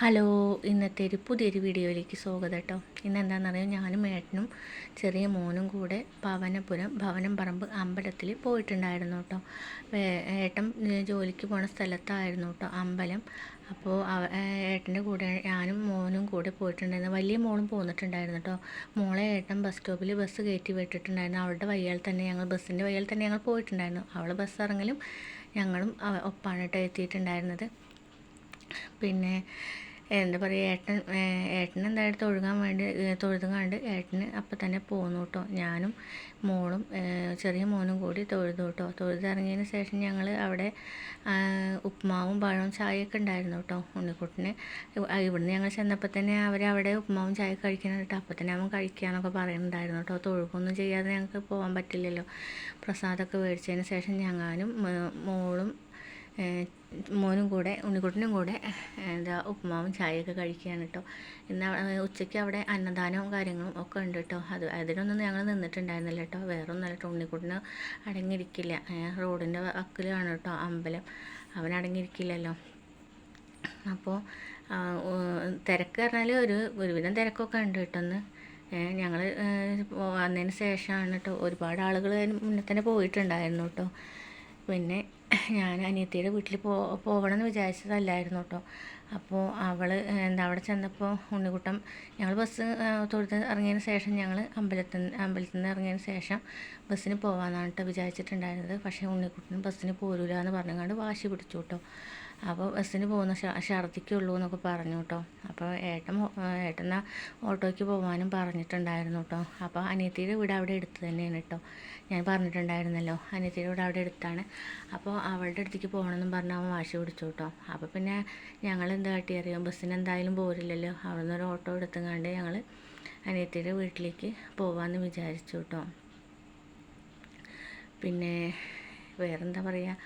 Hello, ഇന്നത്തെ ഒരു പുതിയൊരു വീഡിയോയിലേക്ക് സ്വാഗതം കേട്ടോ. ഇന്നെന്താണെന്നറിയാം, ഞാനും ഏട്ടനും ചെറിയ മോനും കൂടെ ഭവനം പറമ്പ് അമ്പലത്തിൽ പോയിട്ടുണ്ടായിരുന്നു കേട്ടോ. ഏട്ടൻ ജോലിക്ക് പോണ സ്ഥലത്തായിരുന്നു കേട്ടോ അമ്പലം. അപ്പോൾ ഏട്ടൻ്റെ കൂടെ ഞാനും മോനും കൂടെ പോയിട്ടുണ്ടായിരുന്നു. വലിയ മോളും പോന്നിട്ടുണ്ടായിരുന്നു കേട്ടോ. മോളെ ഏട്ടൻ ബസ് സ്റ്റോപ്പിൽ ബസ് കയറ്റി വിട്ടിട്ടുണ്ടായിരുന്നു. അവളുടെ വയ്യാൽ തന്നെ ബസ്സിൻ്റെ വയ്യാൽ തന്നെ ഞങ്ങൾ പോയിട്ടുണ്ടായിരുന്നു. അവൾ ബസ് ഇറങ്ങലും ഞങ്ങളും ഒപ്പാണ് കേട്ടോ എത്തിയിട്ടുണ്ടായിരുന്നത്. പിന്നെ എന്താ പറയുക, ഏട്ടൻ എന്തായാലും തൊഴുതും കണ്ട് ഏട്ടന് അപ്പം തന്നെ പോന്നു കേട്ടോ. ഞാനും മോളും ചെറിയ മോനും കൂടി തൊഴുതു കേട്ടോ. തൊഴുതിറങ്ങിയതിന് ശേഷം ഞങ്ങൾ അവിടെ ഉപ്പുമാവും പഴവും ചായയൊക്കെ ഉണ്ടായിരുന്നു കേട്ടോ ഉണ്ണിക്കുട്ടന്. ഇവിടുന്ന് ഞങ്ങൾ ചെന്നപ്പോൾ തന്നെ അവരവിടെ ഉപ്പുമാവും ചായ കഴിക്കണം കേട്ടോ. അപ്പം തന്നെ അവൻ കഴിക്കാമെന്നൊക്കെ പറയുന്നുണ്ടായിരുന്നു കേട്ടോ. തൊഴുകൊന്നും ചെയ്യാതെ ഞങ്ങൾക്ക് പോകാൻ പറ്റില്ലല്ലോ. പ്രസാദമൊക്കെ മേടിച്ചതിന് ശേഷം ഞാനും മോളും മോനും കൂടെ ഉണ്ണിക്കുട്ടനും കൂടെ ഉപ്പുമാവും ചായയൊക്കെ കഴിക്കുകയാണ് കേട്ടോ. ഇന്ന് ഉച്ചയ്ക്ക് അവിടെ അന്നദാനവും കാര്യങ്ങളും ഒക്കെ ഉണ്ട് കേട്ടോ. അതിനൊന്നും ഞങ്ങൾ നിന്നിട്ടുണ്ടായിരുന്നില്ല കേട്ടോ. വേറെ ഒന്നല്ല കേട്ടോ, ഉണ്ണിക്കുട്ടന് അടങ്ങിയിരിക്കില്ല. റോഡിൻ്റെ വക്കിലാണ് കേട്ടോ അമ്പലം. അവൻ അടങ്ങിയിരിക്കില്ലല്ലോ. അപ്പോൾ തിരക്ക് പറഞ്ഞാൽ ഒരുവിധം തിരക്കൊക്കെ ഉണ്ട് കേട്ടോ. ഒന്ന് ഞങ്ങൾ വന്നതിന് ശേഷമാണ് കേട്ടോ. ഒരുപാട് ആളുകൾ മുന്നേ തന്നെ പോയിട്ടുണ്ടായിരുന്നു കേട്ടോ. പിന്നെ ഞാൻ അനിയത്തിയുടെ വീട്ടിൽ പോകണം എന്ന് വിചാരിച്ചതല്ലായിരുന്നു കേട്ടോ. അപ്പോൾ അവൾ അവിടെ ചെന്നപ്പോൾ ഉണ്ണിക്കുട്ടൻ ഞങ്ങൾ ബസ് തൊഴുത് ഇറങ്ങിയതിന് ശേഷം ഞങ്ങൾ അമ്പലത്തിൽ നിന്ന് ഇറങ്ങിയതിന് ശേഷം ബസ്സിന് പോകാമെന്നാണ് കേട്ടോ വിചാരിച്ചിട്ടുണ്ടായിരുന്നത്. പക്ഷേ ഉണ്ണിക്കുട്ടൻ ബസ്സിന് പോരില്ല എന്ന് പറഞ്ഞുകൊണ്ട് വാശി പിടിച്ചു കേട്ടോ. അപ്പോൾ ബസ്സിന് പോകുന്ന ഛർദ്ദിക്കുള്ളൂ എന്നൊക്കെ പറഞ്ഞു കേട്ടോ. അപ്പോൾ ഏട്ടൻ ഓട്ടോയ്ക്ക് പോകാനും പറഞ്ഞിട്ടുണ്ടായിരുന്നു കേട്ടോ. അപ്പോൾ അനിയത്തിയുടെ വീട് അവിടെ അടുത്ത് തന്നെയാണ് കേട്ടോ. ഞാൻ പറഞ്ഞിട്ടുണ്ടായിരുന്നല്ലോ, അനിയത്തിയുടെ വീട് അവിടെ അടുത്താണ്. അപ്പോൾ അവളുടെ അടുത്തേക്ക് പോകണമെന്നും പറഞ്ഞ് അവൻ വാശി പിടിച്ചു കേട്ടോ. അപ്പോൾ പിന്നെ ഞങ്ങൾ എന്താ കാട്ടി അറിയാം, ബസ്സിന് എന്തായാലും പോരില്ലല്ലോ. അവിടെ നിന്ന് ഒരു ഓട്ടോ എടുത്തുകൊണ്ട് ഞങ്ങൾ അനിയത്തിയുടെ വീട്ടിലേക്ക് പോകാമെന്ന് വിചാരിച്ചു കേട്ടോ. പിന്നെ വേറെന്താ പറയുക,